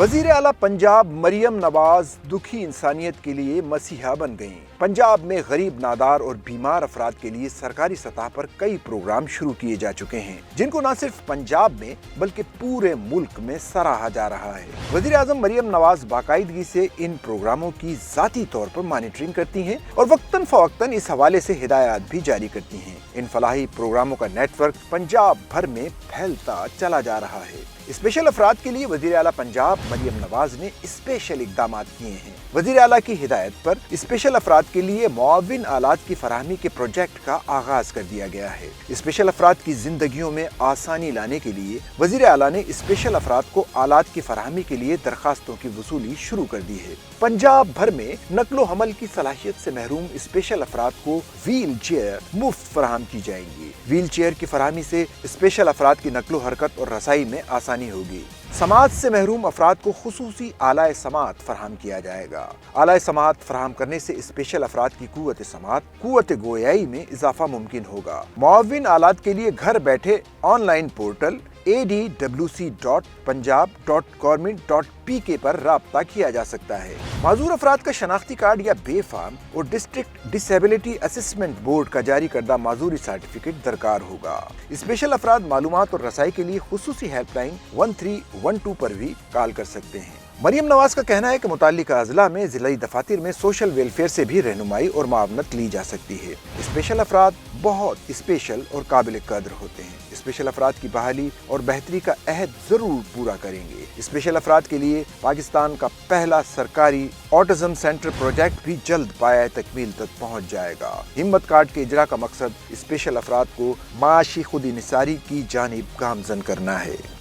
वजीर आला पंजाब मरियम नवाज दुखी इंसानियत के लिए मसीहा बन गईं। पंजाब में गरीब, नादार और बीमार अफराद के लिए सरकारी सतह पर कई प्रोग्राम शुरू किए जा चुके हैं, जिनको न सिर्फ पंजाब में बल्कि पूरे मुल्क में सराहा जा रहा है। वजीर आजम मरियम नवाज बाकायदगी से इन प्रोग्रामों की जाती तौर पर मॉनिटरिंग करती हैं और वक्तन फवक्तन इस हवाले से हिदायत भी जारी करती हैं। इन फलाही प्रोग्रामों का नेटवर्क पंजाब भर में फैलता चला जा रहा है। स्पेशल अफराद के लिए वजीर आला पंजाब मरियम नवाज ने स्पेशल इकदाम किए हैं। वजीर आला की हिदायत पर स्पेशल अफराद के लिए मुआविन आलात की फराहमी के प्रोजेक्ट का आगाज कर दिया गया है। स्पेशल अफराद की जिंदगियों में आसानी लाने के लिए वजीर आला ने स्पेशल अफराद को आलात की फराहमी के लिए दरखास्तों की वसूली शुरू कर दी है। पंजाब भर में नकलो हमल की सलाहियत से महरूम स्पेशल अफराद को व्हील चेयर मुफ्त फराहम की जाएंगी। व्हील चेयर की फराहमी से स्पेशल अफराद की नकलो हरकत और रसाई में आसानी होगी। समात से महरूम अफराद को खुसूसी आलाए समात फराहम किया जाएगा। आलाए समात फराहम करने से स्पेशल अफराद की कुव्वत समात, कुव्वत गोयाई में इजाफा मुमकिन होगा। मुआविन आलात के लिए घर बैठे ऑनलाइन पोर्टल adwc.punjab.government.pk पर राब्ता किया जा सकता है। माजूर अफराद का शनाख्ती कार्ड या बे फार्म और डिस्ट्रिक्ट डिसेबिलिटी असेसमेंट बोर्ड का जारी करदा माजूरी सर्टिफिकेट दरकार होगा। स्पेशल अफराद मालूमात और रसाई के लिए खुसूसी हेल्पलाइन 1312 पर भी कॉल कर सकते हैं। मरियम नवाज का कहना है कि मुताल्लिका अजला में जिलाई दफातर में सोशल वेलफेयर से भी रहनुमाई और मावनत ली जा सकती है। स्पेशल अफराद बहुत स्पेशल और काबिल कदर होते हैं। स्पेशल अफराद की बहाली और बेहतरी का अहद जरूर पूरा करेंगे। स्पेशल अफराद के लिए पाकिस्तान का पहला सरकारी ऑटिज्म सेंटर प्रोजेक्ट भी जल्द पाया तकमील तक पहुंच जाएगा। हिम्मत कार्ड के इजरा का मकसद स्पेशल अफराद को माशी खुद इनसारी की जानिब गामजन करना है।